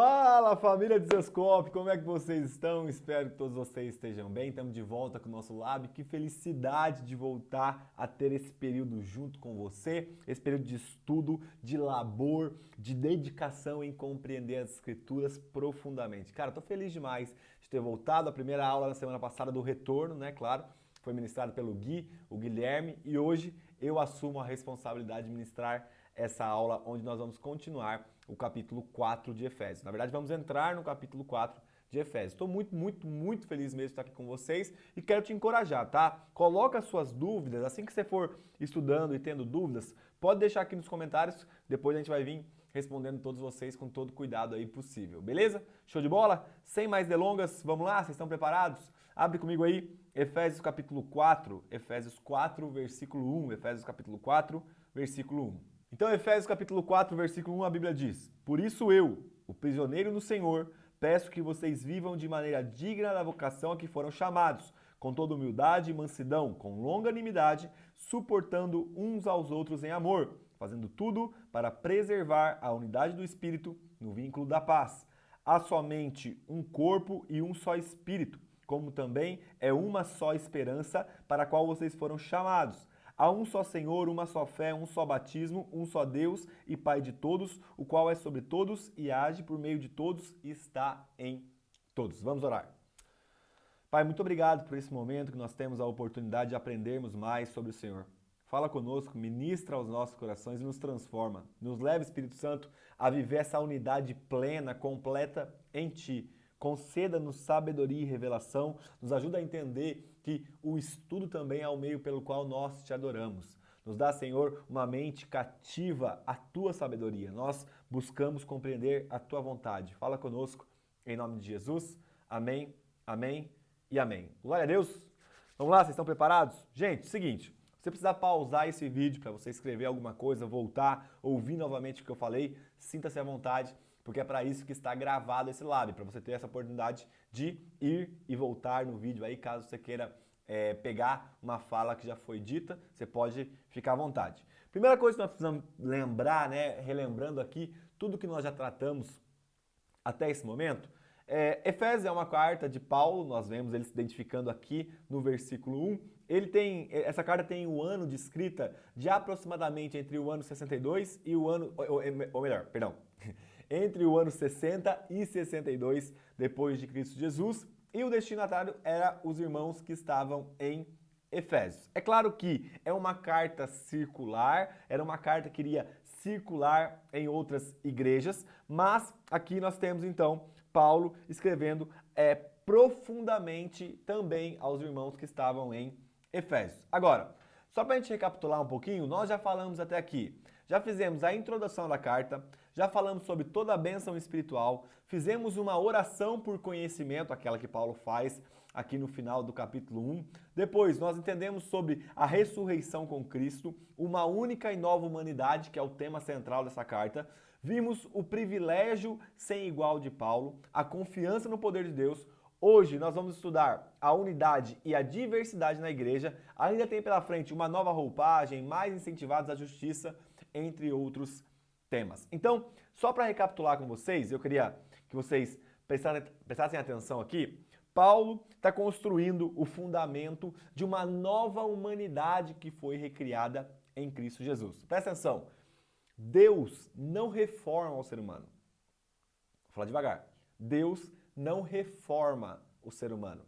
Fala, família Desescope, como é que vocês estão? Espero que todos vocês estejam bem. Estamos de volta com o nosso Lab. Que felicidade de voltar a ter esse período junto com você, esse período de estudo, de labor, de dedicação em compreender as escrituras profundamente. Cara, tô feliz demais de ter voltado. A primeira aula na semana passada do retorno, né? Claro, foi ministrado pelo Gui, o Guilherme, e hoje eu assumo a responsabilidade de ministrar essa aula onde nós vamos continuar o capítulo 4 de Efésios. Na verdade, vamos entrar no capítulo 4 de Efésios. Estou muito feliz mesmo de estar aqui com vocês e quero te encorajar, tá? Coloca as suas dúvidas, assim que você for estudando e tendo dúvidas, pode deixar aqui nos comentários, depois a gente vai vir respondendo todos vocês com todo cuidado aí possível, beleza? Show de bola? Sem mais delongas, vamos lá? Vocês estão preparados? Abre comigo aí, Efésios capítulo 4, Efésios 4, versículo 1, Efésios capítulo 4, versículo 1. Então, Efésios capítulo 4, versículo 1, a Bíblia diz: Por isso eu, o prisioneiro no Senhor, peço que vocês vivam de maneira digna da vocação a que foram chamados, com toda humildade e mansidão, com longanimidade, suportando uns aos outros em amor, fazendo tudo para preservar a unidade do Espírito no vínculo da paz. Há somente um corpo e um só Espírito, como também é uma só esperança para a qual vocês foram chamados. Há um só Senhor, uma só fé, um só batismo, um só Deus e Pai de todos, o qual é sobre todos e age por meio de todos e está em todos. Vamos orar. Pai, muito obrigado por esse momento que nós temos a oportunidade de aprendermos mais sobre o Senhor. Fala conosco, ministra aos nossos corações e nos transforma. Nos leva, Espírito Santo, a viver essa unidade plena, completa em Ti. Conceda-nos sabedoria e revelação, nos ajuda a entender que o estudo também é o meio pelo qual nós Te adoramos. Nos dá, Senhor, uma mente cativa à Tua sabedoria. Nós buscamos compreender a Tua vontade. Fala conosco, em nome de Jesus. Amém, amém e amém. Glória a Deus. Vamos lá, vocês estão preparados? Gente, seguinte, você precisa pausar esse vídeo para você escrever alguma coisa, voltar, ouvir novamente o que eu falei, sinta-se à vontade, porque é para isso que está gravado esse Lab, para você ter essa oportunidade de ir e voltar no vídeo aí, caso você queira pegar uma fala que já foi dita, você pode ficar à vontade. Primeira coisa que nós precisamos lembrar, né, relembrando aqui tudo que nós já tratamos até esse momento, Efésios é uma carta de Paulo, nós vemos ele se identificando aqui no versículo 1. Essa carta tem o ano de escrita de aproximadamente entre o ano 62 e o ano, ou melhor, perdão, entre o ano 60 e 62 depois de Cristo Jesus, e o destinatário era os irmãos que estavam em Efésios. É claro que é uma carta circular, era uma carta que iria circular em outras igrejas, mas aqui nós temos então Paulo escrevendo profundamente também aos irmãos que estavam em Efésios. Agora, só para a gente recapitular um pouquinho, nós já falamos até aqui. Já fizemos a introdução da carta, já falamos sobre toda a bênção espiritual, fizemos uma oração por conhecimento, aquela que Paulo faz aqui no final do capítulo 1. Depois, nós entendemos sobre a ressurreição com Cristo, uma única e nova humanidade, que é o tema central dessa carta. Vimos o privilégio sem igual de Paulo, a confiança no poder de Deus. Hoje nós vamos estudar a unidade e a diversidade na igreja. Ainda tem pela frente uma nova roupagem, mais incentivados à justiça, entre outros temas. Então, só para recapitular com vocês, eu queria que vocês prestassem atenção aqui. Paulo está construindo o fundamento de uma nova humanidade que foi recriada em Cristo Jesus. Presta atenção, Deus não reforma o ser humano. Vou falar devagar. Deus não reforma o ser humano.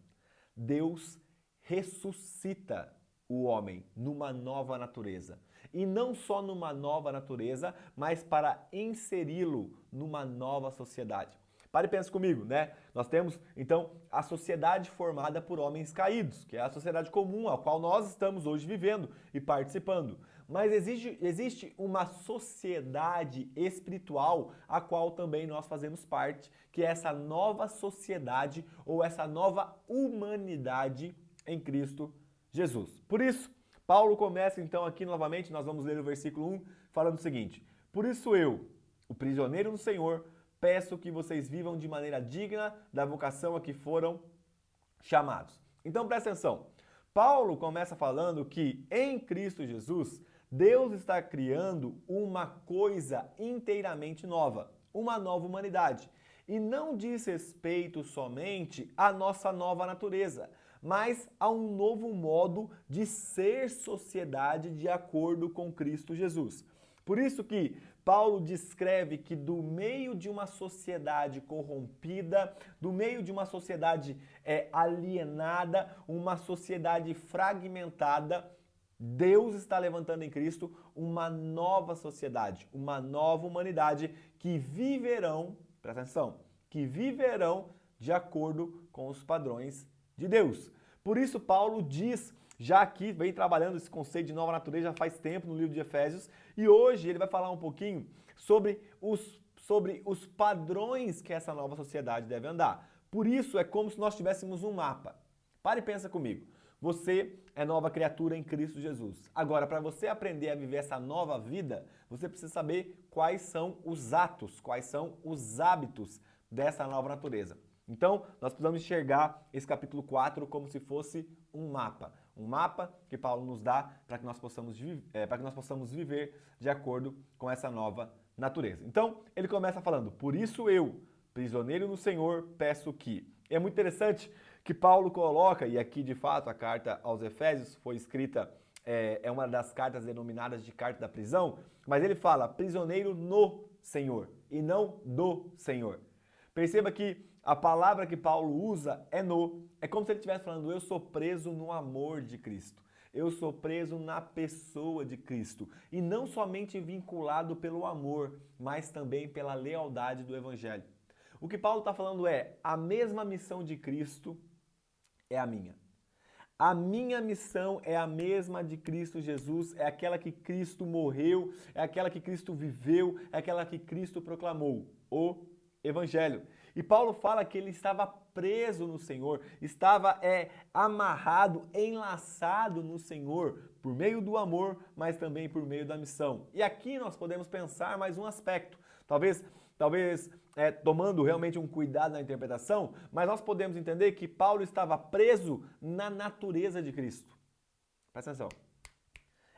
Deus ressuscita o homem numa nova natureza. E não só numa nova natureza, mas para inseri-lo numa nova sociedade. Pare e pense comigo, né? Nós temos, então, a sociedade formada por homens caídos, que é a sociedade comum a qual nós estamos hoje vivendo e participando. Mas existe uma sociedade espiritual a qual também nós fazemos parte, que é essa nova sociedade ou essa nova humanidade em Cristo Jesus. Por isso, Paulo começa então aqui novamente, nós vamos ler o versículo 1, falando o seguinte: Por isso eu, o prisioneiro no Senhor, peço que vocês vivam de maneira digna da vocação a que foram chamados. Então presta atenção. Paulo começa falando que em Cristo Jesus, Deus está criando uma coisa inteiramente nova, uma nova humanidade. E não diz respeito somente à nossa nova natureza, mas a um novo modo de ser sociedade de acordo com Cristo Jesus. Por isso que Paulo descreve que do meio de uma sociedade corrompida, do meio de uma sociedade alienada, uma sociedade fragmentada, Deus está levantando em Cristo uma nova sociedade, uma nova humanidade que viverão, presta atenção, que viverão de acordo com os padrões de Deus. Por isso Paulo diz, já aqui vem trabalhando esse conceito de nova natureza já faz tempo no livro de Efésios, e hoje ele vai falar um pouquinho sobre os padrões que essa nova sociedade deve andar. Por isso é como se nós tivéssemos um mapa. Pare e pensa comigo. Você é nova criatura em Cristo Jesus. Agora, para você aprender a viver essa nova vida, você precisa saber quais são os atos, quais são os hábitos dessa nova natureza. Então, nós precisamos enxergar esse capítulo 4 como se fosse um mapa. Um mapa que Paulo nos dá para que nós possamos viver de acordo com essa nova natureza. Então, ele começa falando, por isso eu, prisioneiro no Senhor, peço que. É muito interessante que Paulo coloca, e aqui de fato a carta aos Efésios foi escrita, é uma das cartas denominadas de carta da prisão, mas ele fala prisioneiro no Senhor e não do Senhor. Perceba que a palavra que Paulo usa é como se ele estivesse falando, eu sou preso no amor de Cristo. Eu sou preso na pessoa de Cristo. E não somente vinculado pelo amor, mas também pela lealdade do Evangelho. O que Paulo está falando é, a mesma missão de Cristo é a minha. A minha missão é a mesma de Cristo Jesus, é aquela que Cristo morreu, é aquela que Cristo viveu, é aquela que Cristo proclamou, o Evangelho. E Paulo fala que ele estava preso no Senhor, estava amarrado, enlaçado no Senhor, por meio do amor, mas também por meio da missão. E aqui nós podemos pensar mais um aspecto, talvez tomando realmente um cuidado na interpretação, mas nós podemos entender que Paulo estava preso na natureza de Cristo. Presta atenção.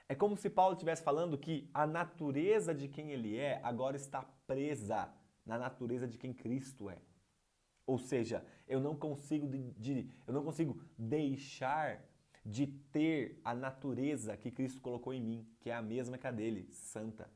É como se Paulo estivesse falando que a natureza de quem ele é agora está presa na natureza de quem Cristo é. Ou seja, eu não consigo deixar de ter a natureza que Cristo colocou em mim, que é a mesma que a dele, santa.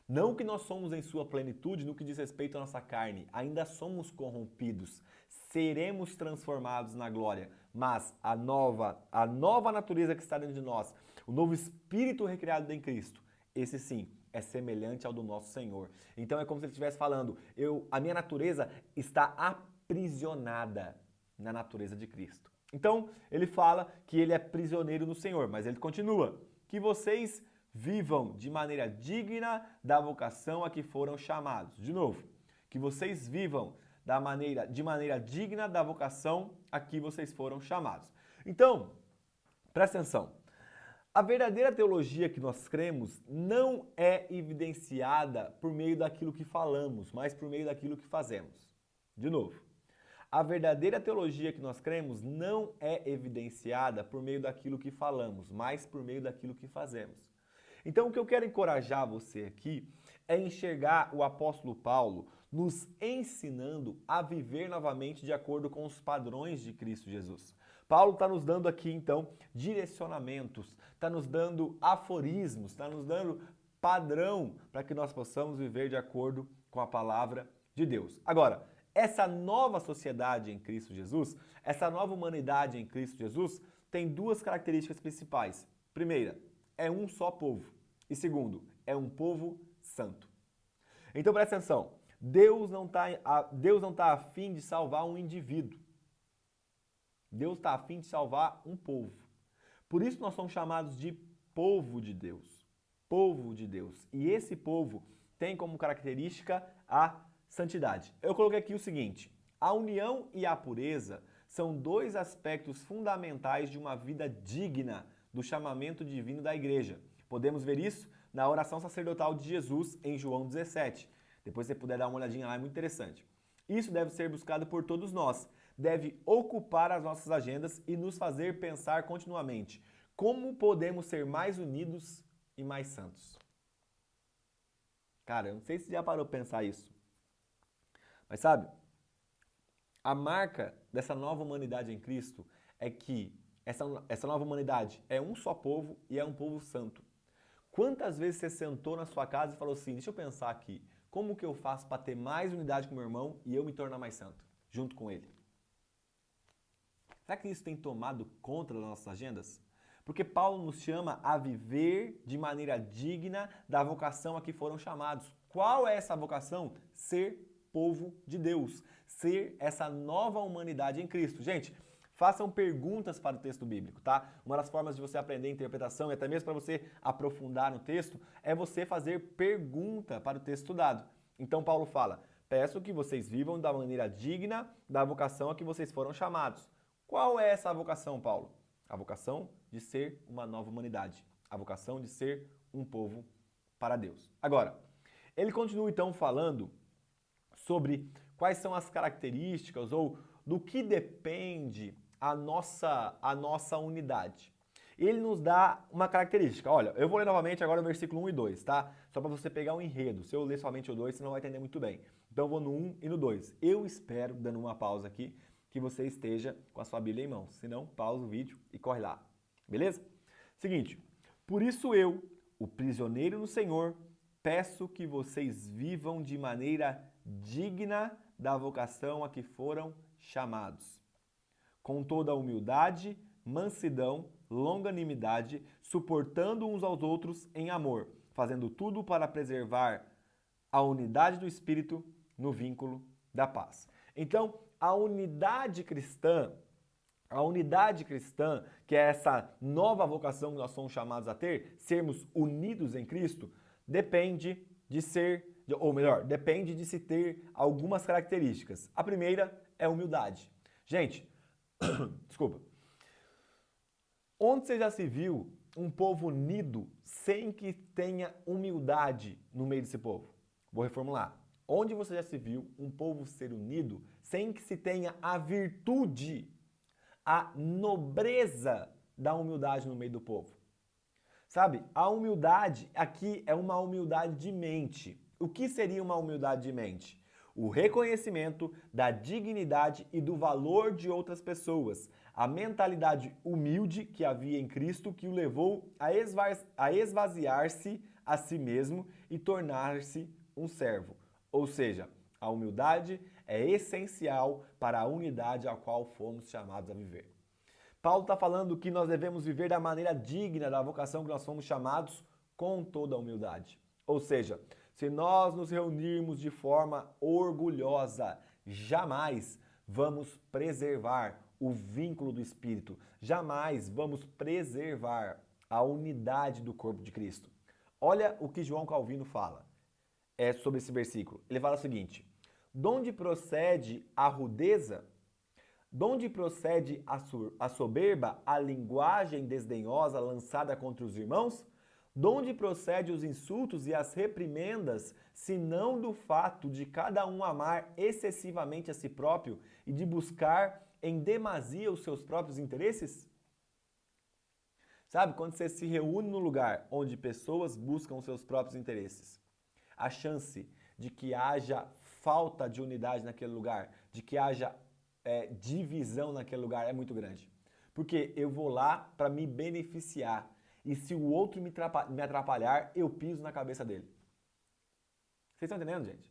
Não que nós somos em sua plenitude no que diz respeito à nossa carne, ainda somos corrompidos, seremos transformados na glória, mas a nova natureza que está dentro de nós, o novo espírito recriado em Cristo, esse sim, é semelhante ao do nosso Senhor. Então é como se ele estivesse falando, a minha natureza está aprisionada na natureza de Cristo. Então ele fala que ele é prisioneiro no Senhor, mas ele continua, que vocês vivam de maneira digna da vocação a que foram chamados. De novo, que vocês vivam de maneira digna da vocação a que vocês foram chamados. Então, presta atenção. A verdadeira teologia que nós cremos não é evidenciada por meio daquilo que falamos, mas por meio daquilo que fazemos. De novo, a verdadeira teologia que nós cremos não é evidenciada por meio daquilo que falamos, mas por meio daquilo que fazemos. Então, o que eu quero encorajar você aqui é enxergar o apóstolo Paulo nos ensinando a viver novamente de acordo com os padrões de Cristo Jesus. Paulo está nos dando aqui, então, direcionamentos, está nos dando aforismos, está nos dando padrão para que nós possamos viver de acordo com a palavra de Deus. Agora, essa nova sociedade em Cristo Jesus, essa nova humanidade em Cristo Jesus, tem duas características principais. Primeira, é um só povo. E segundo, é um povo santo. Então presta atenção, Deus não está a fim de salvar um indivíduo. Deus está a fim de salvar um povo. Por isso nós somos chamados de povo de Deus. Povo de Deus. E esse povo tem como característica a santidade. Eu coloquei aqui o seguinte, a união e a pureza são dois aspectos fundamentais de uma vida digna do chamamento divino da igreja. Podemos ver isso na oração sacerdotal de Jesus em João 17. Depois você puder dar uma olhadinha lá, é muito interessante. Isso deve ser buscado por todos nós. Deve ocupar as nossas agendas e nos fazer pensar continuamente como podemos ser mais unidos e mais santos. Cara, eu não sei se já parou para pensar isso. Mas sabe, a marca dessa nova humanidade em Cristo é que essa nova humanidade é um só povo e é um povo santo. Quantas vezes você sentou na sua casa e falou assim, deixa eu pensar aqui, como que eu faço para ter mais unidade com meu irmão e eu me tornar mais santo, junto com ele? Será que isso tem tomado conta das nossas agendas? Porque Paulo nos chama a viver de maneira digna da vocação a que foram chamados. Qual é essa vocação? Ser povo de Deus. Ser essa nova humanidade em Cristo. Gente, façam perguntas para o texto bíblico, tá? Uma das formas de você aprender interpretação e até mesmo para você aprofundar no texto é você fazer pergunta para o texto estudado. Então Paulo fala, peço que vocês vivam da maneira digna da vocação a que vocês foram chamados. Qual é essa vocação, Paulo? A vocação de ser uma nova humanidade. A vocação de ser um povo para Deus. Agora, ele continua então falando sobre quais são as características ou do que depende a nossa unidade. Ele nos dá uma característica. Olha, eu vou ler novamente agora o versículo 1 e 2, tá? Só para você pegar um enredo. Se eu ler somente o 2, você não vai entender muito bem. Então eu vou no 1 e no 2. Eu espero, dando uma pausa aqui, que você esteja com a sua Bíblia em mãos. Se não, pausa o vídeo e corre lá. Beleza? Seguinte, por isso eu, o prisioneiro no Senhor, peço que vocês vivam de maneira digna da vocação a que foram chamados, com toda a humildade, mansidão, longanimidade, suportando uns aos outros em amor, fazendo tudo para preservar a unidade do Espírito no vínculo da paz. Então, a unidade cristã, que é essa nova vocação que nós somos chamados a ter, sermos unidos em Cristo, depende de se ter algumas características. A primeira é humildade. Gente, desculpa. Onde você já se viu um povo unido sem que tenha humildade no meio desse povo? Vou reformular. Onde você já se viu um povo ser unido sem que se tenha a virtude, a nobreza da humildade no meio do povo? Sabe, a humildade aqui é uma humildade de mente. O que seria uma humildade de mente? O reconhecimento da dignidade e do valor de outras pessoas. A mentalidade humilde que havia em Cristo que o levou a esvaziar-se a si mesmo e tornar-se um servo. Ou seja, a humildade é essencial para a unidade a qual fomos chamados a viver. Paulo está falando que nós devemos viver da maneira digna da vocação que nós fomos chamados com toda a humildade. Ou seja, se nós nos reunirmos de forma orgulhosa, jamais vamos preservar o vínculo do Espírito, jamais vamos preservar a unidade do corpo de Cristo. Olha o que João Calvino fala sobre esse versículo. Ele fala o seguinte: de onde procede a rudeza? De onde procede a soberba, a linguagem desdenhosa lançada contra os irmãos? De onde procede os insultos e as reprimendas, senão do fato de cada um amar excessivamente a si próprio e de buscar em demasia os seus próprios interesses? Sabe, quando você se reúne num lugar onde pessoas buscam os seus próprios interesses, a chance de que haja falta de unidade naquele lugar, de que haja divisão naquele lugar é muito grande. Porque eu vou lá para me beneficiar. E se o outro me atrapalhar, eu piso na cabeça dele. Vocês estão entendendo, gente?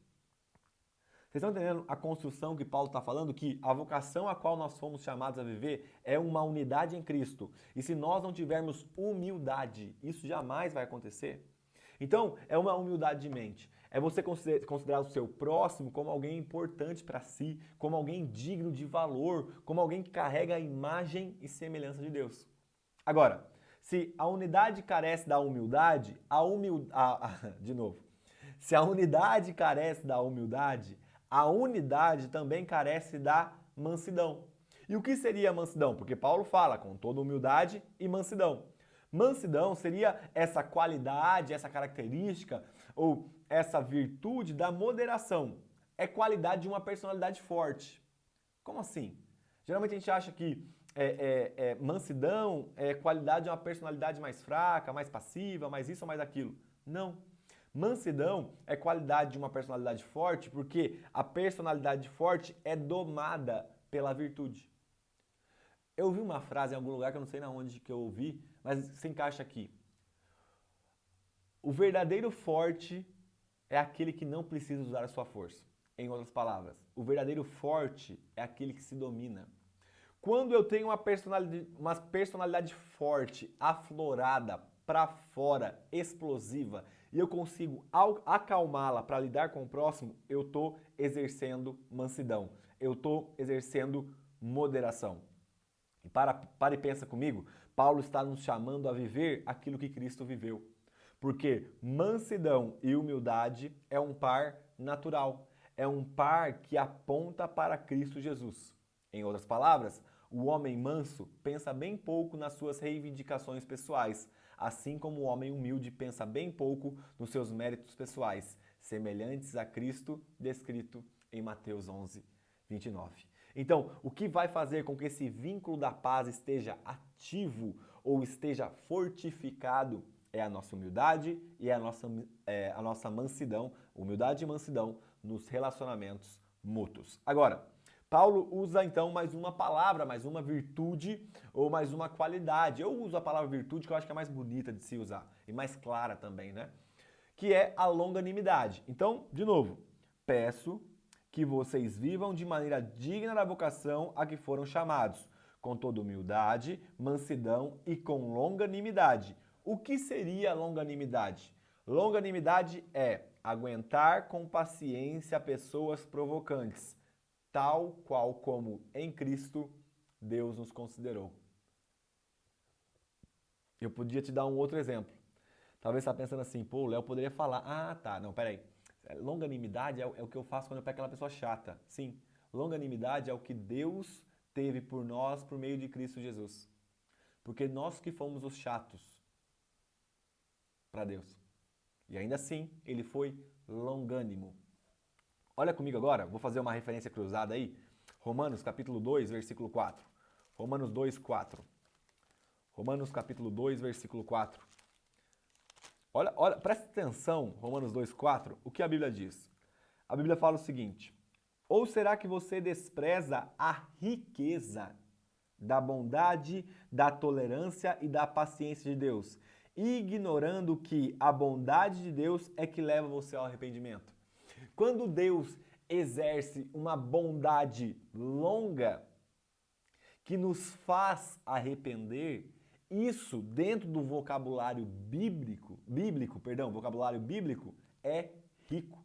Vocês estão entendendo a construção que Paulo está falando? Que a vocação a qual nós fomos chamados a viver é uma unidade em Cristo. E se nós não tivermos humildade, isso jamais vai acontecer. Então, é uma humildade de mente. É você considerar o seu próximo como alguém importante para si, como alguém digno de valor, como alguém que carrega a imagem e semelhança de Deus. Agora, se a unidade carece da humildade, de novo. Se a unidade carece da humildade, a unidade também carece da mansidão. E o que seria a mansidão? Porque Paulo fala com toda humildade e mansidão. Mansidão seria essa qualidade, essa característica ou essa virtude da moderação. É qualidade de uma personalidade forte. Como assim? Geralmente a gente acha que mansidão é qualidade de uma personalidade mais fraca, mais passiva, mais isso ou mais aquilo. Não. Mansidão é qualidade de uma personalidade forte, porque a personalidade forte é domada pela virtude. Eu ouvi uma frase em algum lugar que eu não sei na onde que eu ouvi, mas se encaixa aqui. O verdadeiro forte é aquele que não precisa usar a sua força. Em outras palavras, o verdadeiro forte é aquele que se domina. Quando eu tenho uma personalidade forte, aflorada, para fora, explosiva, e eu consigo acalmá-la para lidar com o próximo, eu estou exercendo mansidão. Eu estou exercendo moderação. E para e pensa comigo, Paulo está nos chamando a viver aquilo que Cristo viveu. Porque mansidão e humildade é um par natural. É um par que aponta para Cristo Jesus. Em outras palavras, o homem manso pensa bem pouco nas suas reivindicações pessoais, assim como o homem humilde pensa bem pouco nos seus méritos pessoais, semelhantes a Cristo, descrito em Mateus 11, 29. Então, o que vai fazer com que esse vínculo da paz esteja ativo ou esteja fortificado é a nossa humildade e a nossa mansidão, humildade e mansidão nos relacionamentos mútuos. Agora, Paulo usa então mais uma palavra, mais uma virtude ou mais uma qualidade. Eu uso a palavra virtude que eu acho que é mais bonita de se usar e mais clara também, né? Que é a longanimidade. Então, de novo, peço que vocês vivam de maneira digna da vocação a que foram chamados, com toda humildade, mansidão e com longanimidade. O que seria longanimidade? Longanimidade é aguentar com paciência pessoas provocantes, tal qual como em Cristo Deus nos considerou. Eu podia te dar um outro exemplo. Talvez você está pensando assim, pô, o Léo poderia falar, não, peraí. Longanimidade é o que eu faço quando eu pego aquela pessoa chata. Sim, longanimidade é o que Deus teve por nós por meio de Cristo Jesus. Porque nós que fomos os chatos para Deus. E ainda assim, ele foi longânimo. Olha comigo agora, vou fazer uma referência cruzada aí. Romanos capítulo 2, versículo 4. Romanos 2, 4. Romanos capítulo 2, versículo 4. Olha, presta atenção, Romanos 2, 4, o que a Bíblia diz. A Bíblia fala o seguinte: ou será que você despreza a riqueza da bondade, da tolerância e da paciência de Deus, ignorando que a bondade de Deus é que leva você ao arrependimento? Quando Deus exerce uma bondade longa que nos faz arrepender, isso dentro do vocabulário bíblico, vocabulário bíblico é rico.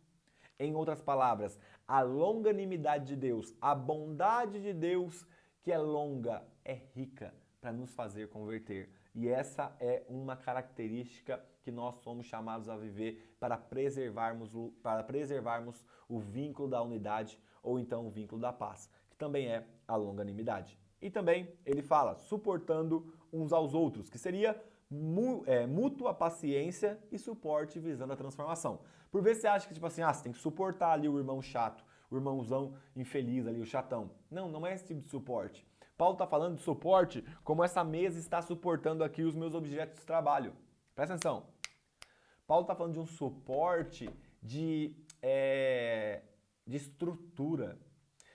Em outras palavras, a longanimidade de Deus, a bondade de Deus que é longa, é rica para nos fazer converter. E essa é uma característica que nós somos chamados a viver para preservarmos o vínculo da unidade ou então o vínculo da paz, que também é a longanimidade. E também ele fala suportando uns aos outros, que seria mútua paciência e suporte visando a transformação. Por vezes você acha que tipo assim, você tem que suportar ali o irmão chato, o irmãozão infeliz ali, o chatão. Não, não é esse tipo de suporte. Paulo está falando de suporte como essa mesa está suportando aqui os meus objetos de trabalho. Presta atenção. Paulo está falando de um suporte de estrutura.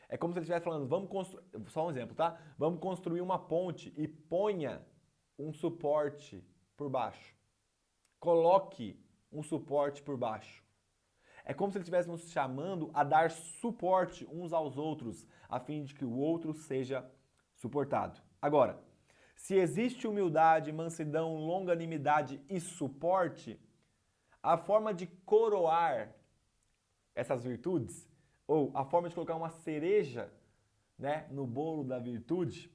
É como se ele estivesse falando, vamos construir, só um exemplo, tá? Vamos construir uma ponte e ponha um suporte por baixo. Coloque um suporte por baixo. É como se ele estivesse nos chamando a dar suporte uns aos outros, a fim de que o outro seja suportado. Agora, se existe humildade, mansidão, longanimidade e suporte, a forma de coroar essas virtudes, ou a forma de colocar uma cereja, no bolo da virtude,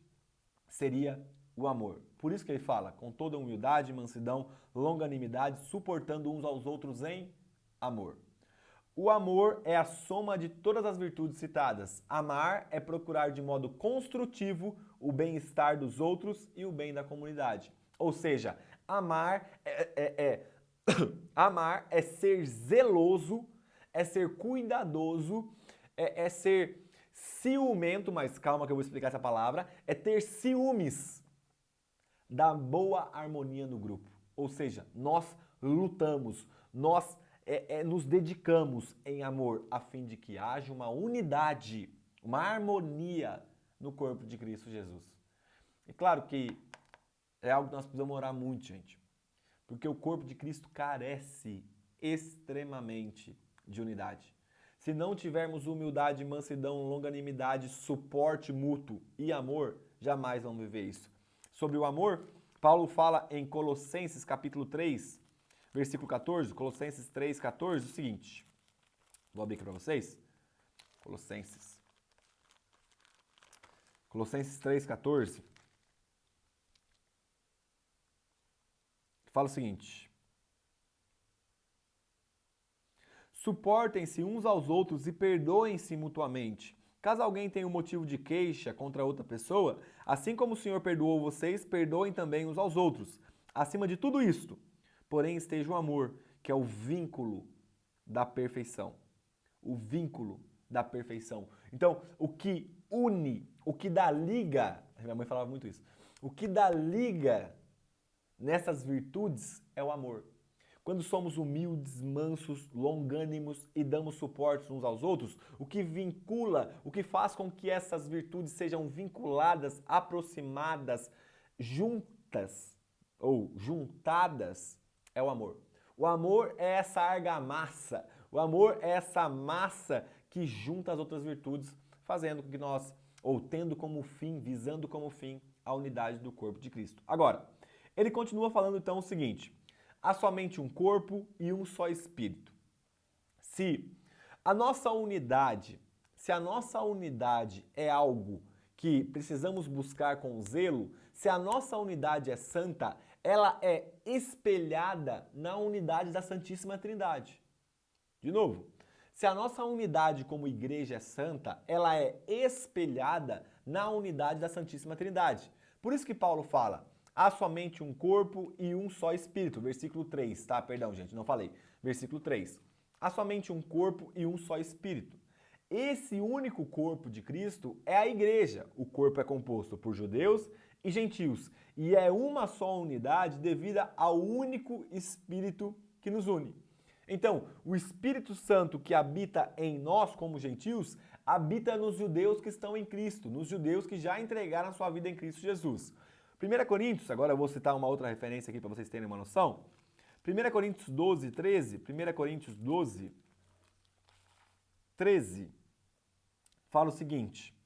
seria o amor. Por isso que ele fala, com toda humildade, mansidão, longanimidade, suportando uns aos outros em amor. O amor é a soma de todas as virtudes citadas. Amar é procurar de modo construtivo o bem-estar dos outros e o bem da comunidade. Ou seja, amar amar é ser zeloso, é ser cuidadoso, é ser ciumento, mas calma que eu vou explicar essa palavra, é ter ciúmes da boa harmonia no grupo. Ou seja, nós lutamos, nós nos dedicamos em amor a fim de que haja uma unidade, uma harmonia no corpo de Cristo Jesus. E claro que é algo que nós precisamos orar muito, gente, porque o corpo de Cristo carece extremamente de unidade. Se não tivermos humildade, mansidão, longanimidade, suporte mútuo e amor, jamais vamos viver isso. Sobre o amor, Paulo fala em Colossenses capítulo 3, versículo 14, Colossenses 3, 14, o seguinte. Vou abrir aqui para vocês. Colossenses 3, 14. Fala o seguinte: suportem-se uns aos outros e perdoem-se mutuamente. Caso alguém tenha um motivo de queixa contra outra pessoa, assim como o Senhor perdoou vocês, perdoem também uns aos outros. Acima de tudo isto, porém, esteja o amor, que é o vínculo da perfeição. O vínculo da perfeição. Então, o que une, o que dá liga, minha mãe falava muito isso, o que dá liga nessas virtudes é o amor. Quando somos humildes, mansos, longânimos e damos suporte uns aos outros, o que vincula, o que faz com que essas virtudes sejam vinculadas, aproximadas, juntas ou juntadas, é o amor. O amor é essa argamassa, o amor é essa massa que junta as outras virtudes, fazendo com que nós, ou tendo como fim, visando como fim, a unidade do corpo de Cristo. Agora, ele continua falando então o seguinte: há somente um corpo e um só espírito. Se a nossa unidade é algo que precisamos buscar com zelo, se a nossa unidade é santa, ela é espelhada na unidade da Santíssima Trindade. De novo, se a nossa unidade como igreja é santa, ela é espelhada na unidade da Santíssima Trindade. Por isso que Paulo fala: há somente um corpo e um só espírito. Versículo 3, tá? Perdão, gente, não falei. Versículo 3. Há somente um corpo e um só espírito. Esse único corpo de Cristo é a igreja. O corpo é composto por judeus e gentios. E é uma só unidade devido ao único Espírito que nos une. Então, o Espírito Santo que habita em nós como gentios, habita nos judeus que estão em Cristo, nos judeus que já entregaram a sua vida em Cristo Jesus. 1 Coríntios, agora eu vou citar uma outra referência aqui para vocês terem uma noção. 1 Coríntios 12, 13, 1 Coríntios 12, 13, fala o seguinte: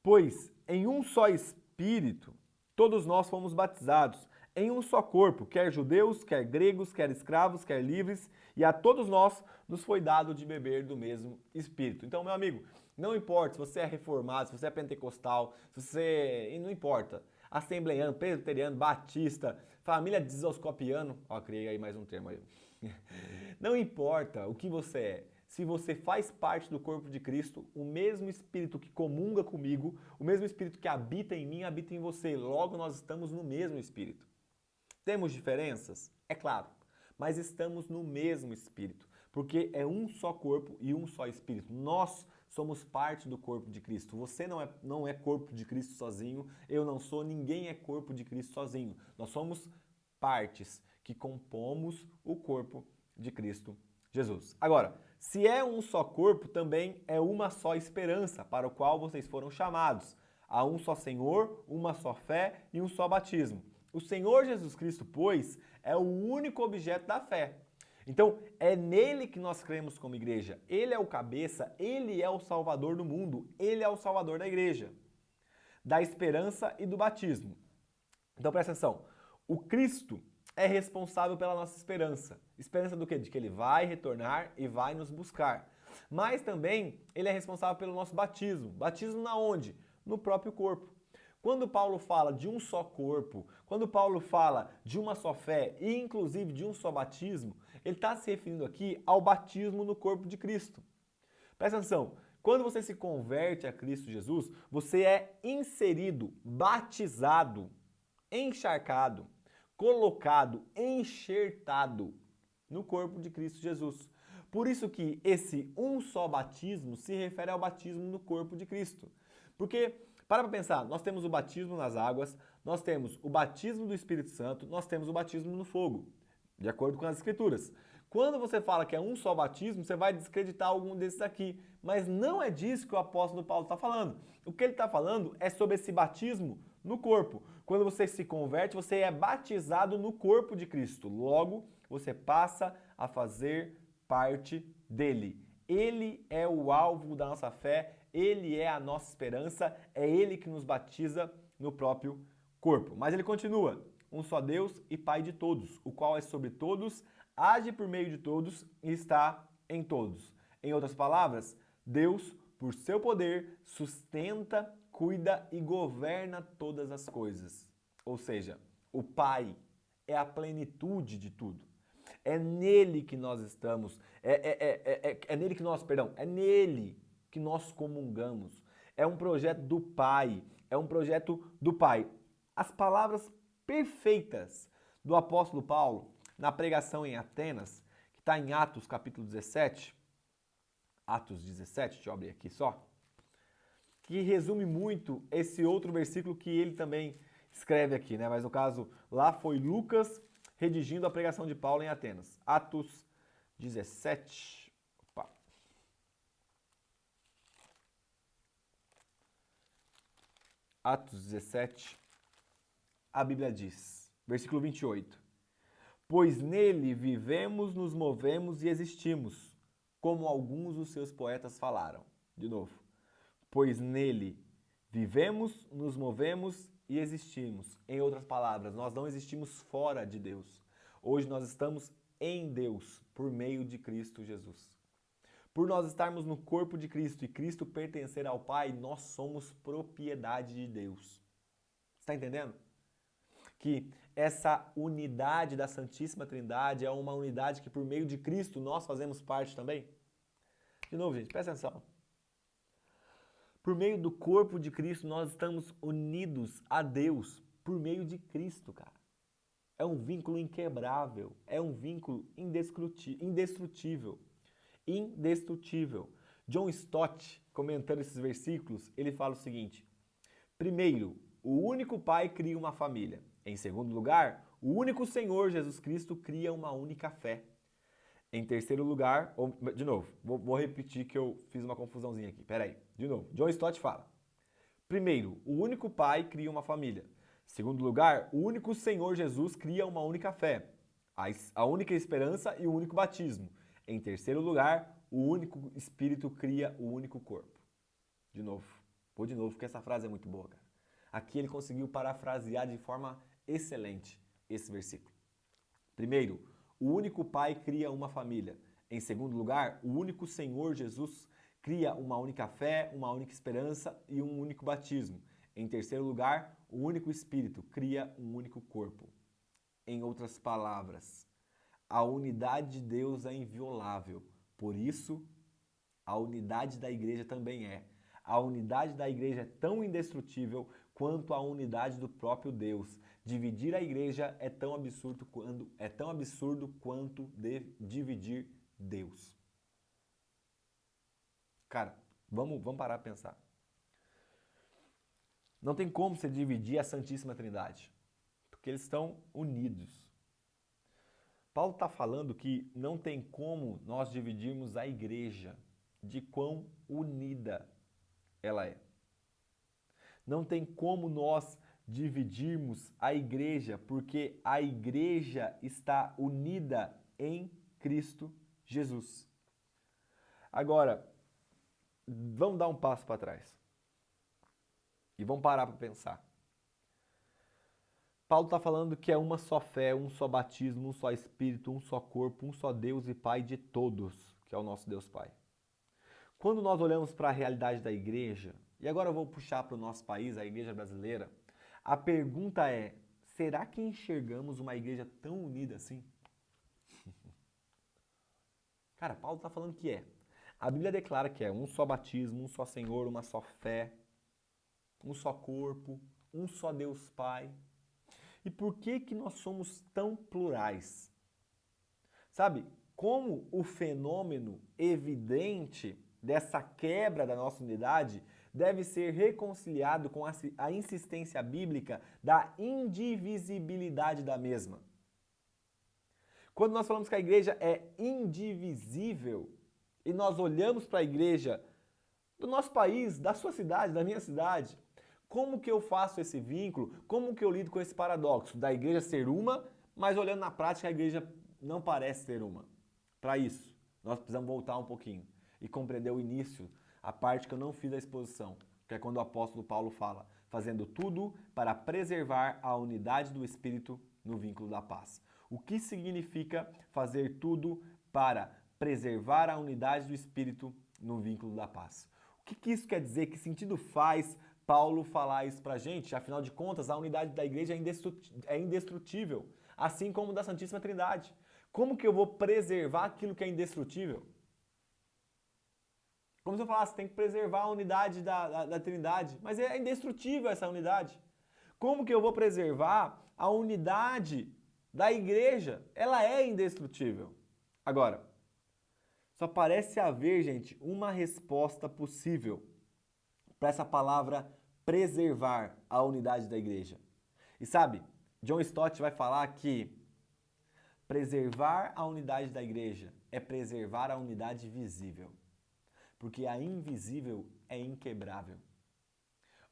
pois em um só Espírito todos nós fomos batizados, em um só corpo, quer judeus, quer gregos, quer escravos, quer livres, e a todos nós nos foi dado de beber do mesmo Espírito. Então, meu amigo, não importa se você é reformado, se você é pentecostal, se você... e não importa. Assembleiano, presbiteriano, batista, família desoscopiano, ó, criei aí mais um termo aí. Não importa o que você é, se você faz parte do corpo de Cristo, o mesmo Espírito que comunga comigo, o mesmo Espírito que habita em mim, habita em você. Logo, nós estamos no mesmo Espírito. Temos diferenças? É claro, mas estamos no mesmo Espírito, porque é um só corpo e um só Espírito. Nós somos parte do corpo de Cristo. Você não é corpo de Cristo sozinho, eu não sou, ninguém é corpo de Cristo sozinho. Nós somos partes que compomos o corpo de Cristo Jesus. Agora, se é um só corpo, também é uma só esperança para o qual vocês foram chamados. Há um só Senhor, uma só fé e um só batismo. O Senhor Jesus Cristo, pois, é o único objeto da fé. Então, é nele que nós cremos como igreja. Ele é o cabeça, ele é o salvador do mundo, ele é o salvador da igreja, da esperança e do batismo. Então, presta atenção. O Cristo é responsável pela nossa esperança. Esperança do quê? De que ele vai retornar e vai nos buscar. Mas também ele é responsável pelo nosso batismo. Batismo na onde? No próprio corpo. Quando Paulo fala de um só corpo, quando Paulo fala de uma só fé e inclusive de um só batismo, ele está se referindo aqui ao batismo no corpo de Cristo. Presta atenção, quando você se converte a Cristo Jesus, você é inserido, batizado, encharcado, colocado, enxertado no corpo de Cristo Jesus. Por isso que esse um só batismo se refere ao batismo no corpo de Cristo. Porque, para pensar, nós temos o batismo nas águas, nós temos o batismo do Espírito Santo, nós temos o batismo no fogo, de acordo com as Escrituras. Quando você fala que é um só batismo, você vai descreditar algum desses aqui. Mas não é disso que o apóstolo Paulo está falando. O que ele está falando é sobre esse batismo no corpo. Quando você se converte, você é batizado no corpo de Cristo. Logo, você passa a fazer parte dele. Ele é o alvo da nossa fé, ele é a nossa esperança, é ele que nos batiza no próprio corpo. Mas ele continua: um só Deus e Pai de todos, o qual é sobre todos, age por meio de todos e está em todos. Em outras palavras, Deus, por seu poder, sustenta, cuida e governa todas as coisas. Ou seja, o Pai é a plenitude de tudo. É nele que nós estamos, é nele que nós, perdão, é nele que nós comungamos. É um projeto do Pai, é um projeto do Pai. As palavras perfeitas do apóstolo Paulo na pregação em Atenas, que está em Atos capítulo 17, Atos 17, deixa eu abrir aqui só, que resume muito esse outro versículo que ele também escreve aqui, né? Mas no caso, lá foi Lucas redigindo a pregação de Paulo em Atenas. Atos 17. Opa. Atos 17. A Bíblia diz, versículo 28. Pois nele vivemos, nos movemos e existimos, como alguns dos seus poetas falaram. De novo. Pois nele vivemos, nos movemos e existimos. Em outras palavras, nós não existimos fora de Deus. Hoje nós estamos em Deus, por meio de Cristo Jesus. Por nós estarmos no corpo de Cristo e Cristo pertencer ao Pai, nós somos propriedade de Deus. Está entendendo? Que essa unidade da Santíssima Trindade é uma unidade que por meio de Cristo nós fazemos parte também. De novo, gente, presta atenção. Por meio do corpo de Cristo, nós estamos unidos a Deus por meio de Cristo, cara. É um vínculo inquebrável, é um vínculo indestrutível. Indestrutível. John Stott, comentando esses versículos, ele fala o seguinte: primeiro, o único Pai cria uma família. Em segundo lugar, o único Senhor Jesus Cristo cria uma única fé. Em terceiro lugar, de novo, vou repetir que eu fiz uma confusãozinha aqui. Peraí, de novo. John Stott fala: primeiro, o único Pai cria uma família. Segundo lugar, o único Senhor Jesus cria uma única fé, a única esperança e o único batismo. Em terceiro lugar, o único Espírito cria o único corpo. De novo, vou de novo, porque essa frase é muito boa, cara. Aqui ele conseguiu parafrasear de forma excelente esse versículo. Primeiro, o único Pai cria uma família. Em segundo lugar, o único Senhor Jesus cria uma única fé, uma única esperança e um único batismo. Em terceiro lugar, o único Espírito cria um único corpo. Em outras palavras, a unidade de Deus é inviolável. Por isso, a unidade da igreja também é. A unidade da igreja é tão indestrutível quanto a unidade do próprio Deus. Dividir a igreja é tão absurdo quanto dividir Deus. Cara, vamos parar para pensar. Não tem como você dividir a Santíssima Trindade, porque eles estão unidos. Paulo está falando que não tem como nós dividirmos a igreja, de quão unida ela é. Não tem como nós dividirmos a igreja, porque a igreja está unida em Cristo Jesus. Agora, vamos dar um passo para trás. E vamos parar para pensar. Paulo está falando que é uma só fé, um só batismo, um só Espírito, um só corpo, um só Deus e Pai de todos, que é o nosso Deus Pai. Quando nós olhamos para a realidade da igreja, e agora eu vou puxar para o nosso país, a igreja brasileira, a pergunta é: será que enxergamos uma igreja tão unida assim? Cara, Paulo está falando que é. A Bíblia declara que é um só batismo, um só Senhor, uma só fé, um só corpo, um só Deus Pai. E por que que nós somos tão plurais? Sabe, como o fenômeno evidente dessa quebra da nossa unidade deve ser reconciliado com a insistência bíblica da indivisibilidade da mesma. Quando nós falamos que a igreja é indivisível e nós olhamos para a igreja do nosso país, da sua cidade, da minha cidade, como que eu faço esse vínculo? Como que eu lido com esse paradoxo da igreja ser uma, mas olhando na prática a igreja não parece ser uma? Para isso, nós precisamos voltar um pouquinho e compreender o início, a parte que eu não fiz da exposição, que é quando o apóstolo Paulo fala, fazendo tudo para preservar a unidade do Espírito no vínculo da paz. O que significa fazer tudo para preservar a unidade do Espírito no vínculo da paz? O que isso quer dizer? Que sentido faz Paulo falar isso pra gente? Afinal de contas, a unidade da igreja é indestrutível, assim como da Santíssima Trindade. Como que eu vou preservar aquilo que é indestrutível? Como se eu falasse, tem que preservar a unidade da Trindade, mas é indestrutível essa unidade. Como que eu vou preservar a unidade da igreja? Ela é indestrutível. Agora, só parece haver, gente, uma resposta possível para essa palavra preservar a unidade da igreja. E sabe, John Stott vai falar que preservar a unidade da igreja é preservar a unidade visível, porque a invisível é inquebrável.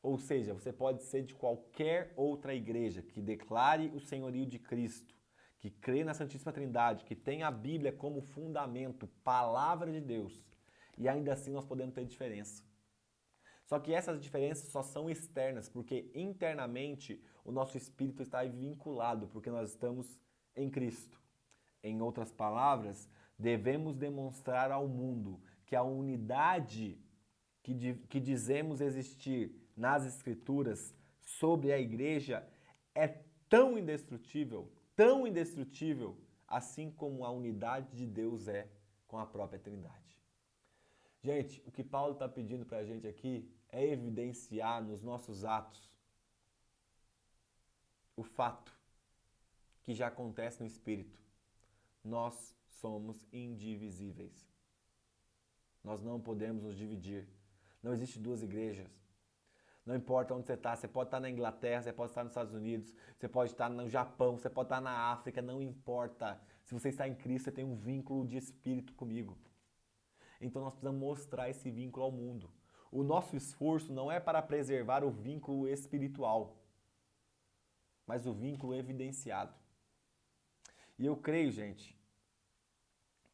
Ou seja, você pode ser de qualquer outra igreja que declare o senhorio de Cristo, que crê na Santíssima Trindade, que tem a Bíblia como fundamento, palavra de Deus, e ainda assim nós podemos ter diferença. Só que essas diferenças só são externas, porque internamente o nosso espírito está vinculado, porque nós estamos em Cristo. Em outras palavras, devemos demonstrar ao mundo que a unidade que dizemos existir nas Escrituras sobre a igreja é tão indestrutível, assim como a unidade de Deus é com a própria Trindade. Gente, o que Paulo está pedindo para a gente aqui é evidenciar nos nossos atos o fato que já acontece no Espírito. Nós somos indivisíveis. Nós não podemos nos dividir. Não existe duas igrejas. Não importa onde você pode estar na Inglaterra, você pode estar nos Estados Unidos, você pode estar no Japão, você pode estar na África, não importa. Se você está em Cristo, você tem um vínculo de Espírito comigo. Então nós precisamos mostrar esse vínculo ao mundo. O nosso esforço não é para preservar o vínculo espiritual, mas o vínculo evidenciado. E eu creio, gente,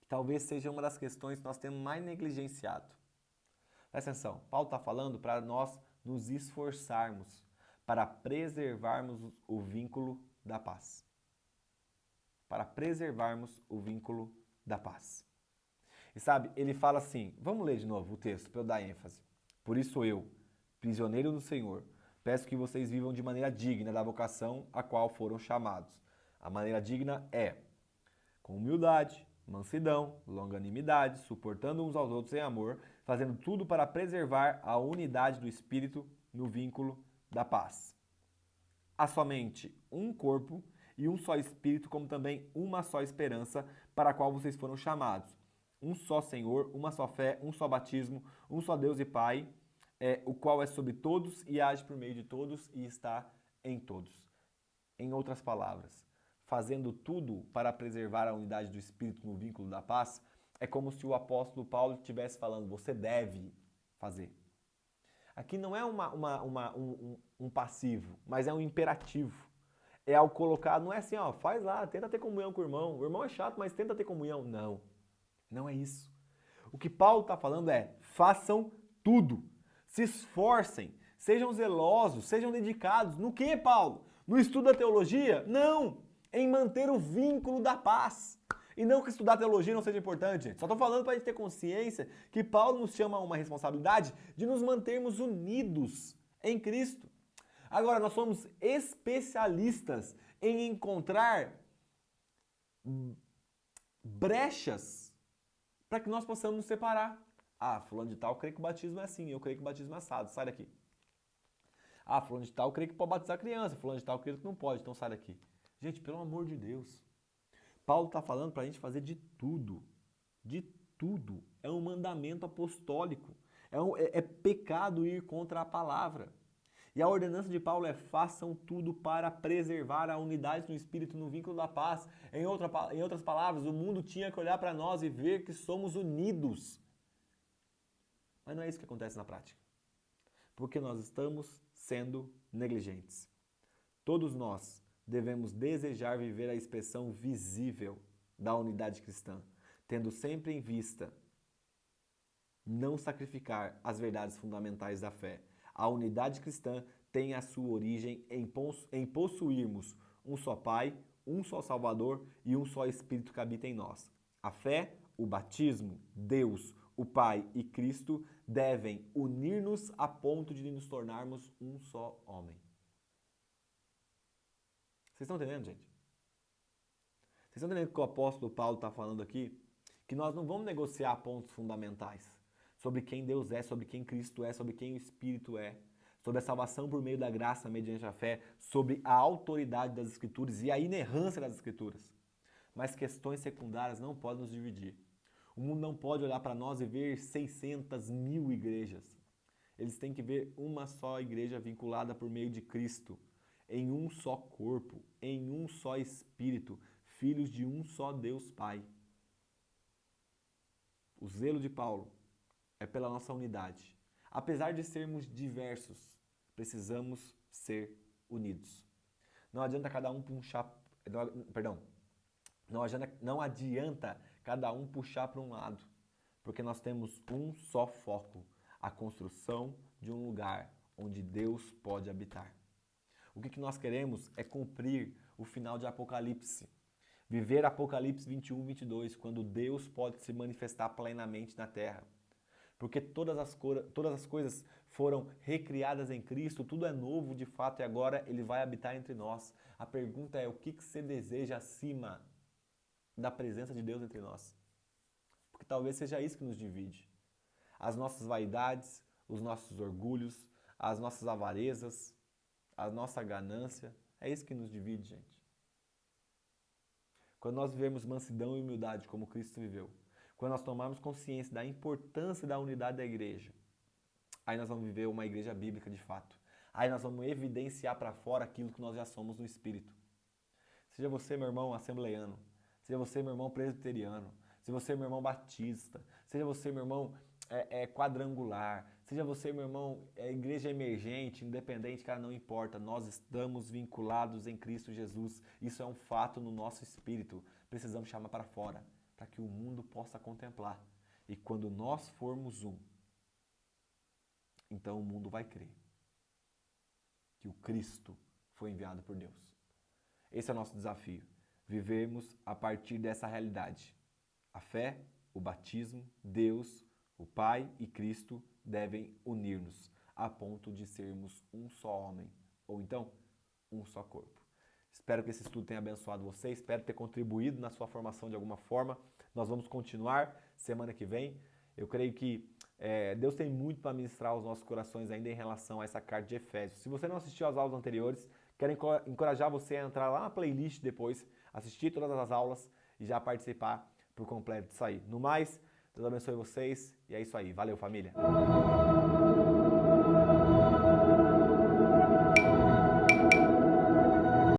que talvez seja uma das questões que nós temos mais negligenciado. Presta atenção, Paulo está falando para nós nos esforçarmos para preservarmos o vínculo da paz. Para preservarmos o vínculo da paz. E sabe, ele fala assim, vamos ler de novo o texto para eu dar ênfase. Por isso eu, prisioneiro do Senhor, peço que vocês vivam de maneira digna da vocação a qual foram chamados. A maneira digna é com humildade, mansidão, longanimidade, suportando uns aos outros em amor, fazendo tudo para preservar a unidade do Espírito no vínculo da paz. Há somente um corpo e um só Espírito, como também uma só esperança para a qual vocês foram chamados. Um só Senhor, uma só fé, um só batismo, um só Deus e Pai, o qual é sobre todos e age por meio de todos e está em todos. Em outras palavras, fazendo tudo para preservar a unidade do Espírito no vínculo da paz, é como se o apóstolo Paulo estivesse falando, você deve fazer. Aqui não é um passivo, mas é um imperativo. É algo colocado, não é assim, ó, faz lá, tenta ter comunhão com o irmão. O irmão é chato, mas tenta ter comunhão. Não, não é isso. O que Paulo está falando é, façam tudo. Se esforcem, sejam zelosos, sejam dedicados. No que, Paulo? No estudo da teologia? Não! Em manter o vínculo da paz. E não que estudar teologia não seja importante, gente. Só estou falando para a gente ter consciência que Paulo nos chama a uma responsabilidade de nos mantermos unidos em Cristo. Agora, nós somos especialistas em encontrar brechas para que nós possamos nos separar. Ah, fulano de tal, eu creio que o batismo é assim, eu creio que o batismo é assado, sai daqui. Ah, fulano de tal, eu creio que pode batizar criança, fulano de tal, eu creio que não pode, então sai daqui. Gente, pelo amor de Deus. Paulo está falando para a gente fazer de tudo. De tudo. É um mandamento apostólico. É pecado ir contra a palavra. E a ordenança de Paulo é: façam tudo para preservar a unidade no Espírito, no vínculo da paz. Em outras palavras, o mundo tinha que olhar para nós e ver que somos unidos. Mas não é isso que acontece na prática. Porque nós estamos sendo negligentes. Todos nós devemos desejar viver a expressão visível da unidade cristã, tendo sempre em vista não sacrificar as verdades fundamentais da fé. A unidade cristã tem a sua origem em possuirmos um só Pai, um só Salvador e um só Espírito que habita em nós. A fé, o batismo, Deus, o Pai e Cristo devem unir-nos a ponto de nos tornarmos um só homem. Vocês estão entendendo, gente? Vocês estão entendendo o que o apóstolo Paulo está falando aqui? Que nós não vamos negociar pontos fundamentais sobre quem Deus é, sobre quem Cristo é, sobre quem o Espírito é, sobre a salvação por meio da graça mediante a fé, sobre a autoridade das Escrituras e a inerrância das Escrituras. Mas questões secundárias não podem nos dividir. O mundo não pode olhar para nós e ver 600.000 igrejas. Eles têm que ver uma só igreja vinculada por meio de Cristo, em um só corpo, em um só Espírito, filhos de um só Deus Pai. O zelo de Paulo é pela nossa unidade. Apesar de sermos diversos, precisamos ser unidos. Não adianta cada um puxar, não adianta cada um puxar para um lado, porque nós temos um só foco, a construção de um lugar onde Deus pode habitar. O que nós queremos é cumprir o final de Apocalipse. Viver Apocalipse 21, 22, quando Deus pode se manifestar plenamente na terra. Porque todas as coisas foram recriadas em Cristo, tudo é novo de fato e agora Ele vai habitar entre nós. A pergunta é: o que você deseja acima da presença de Deus entre nós? Porque talvez seja isso que nos divide. As nossas vaidades, os nossos orgulhos, as nossas avarezas, a nossa ganância, é isso que nos divide, gente. Quando nós vivemos mansidão e humildade como Cristo viveu, quando nós tomarmos consciência da importância da unidade da igreja, aí nós vamos viver uma igreja bíblica de fato. Aí nós vamos evidenciar para fora aquilo que nós já somos no Espírito. Seja você, meu irmão, assembleiano, seja você, meu irmão, presbiteriano, seja você, meu irmão, batista, seja você, meu irmão, quadrangular, seja você, meu irmão, igreja emergente, independente, cara, não importa. Nós estamos vinculados em Cristo Jesus. Isso é um fato no nosso espírito. Precisamos chamar para fora, para que o mundo possa contemplar. E quando nós formos um, então o mundo vai crer que o Cristo foi enviado por Deus. Esse é o nosso desafio. Vivermos a partir dessa realidade. A fé, o batismo, Deus, o Pai e Cristo devem unir-nos a ponto de sermos um só homem, ou então, um só corpo. Espero que esse estudo tenha abençoado você, espero ter contribuído na sua formação de alguma forma. Nós vamos continuar semana que vem. Eu creio que Deus tem muito para ministrar aos nossos corações ainda em relação a essa carta de Efésios. Se você não assistiu às aulas anteriores, quero encorajar você a entrar lá na playlist depois, assistir todas as aulas e já participar por completo disso aí. No mais, Deus abençoe vocês e é isso aí. Valeu, família!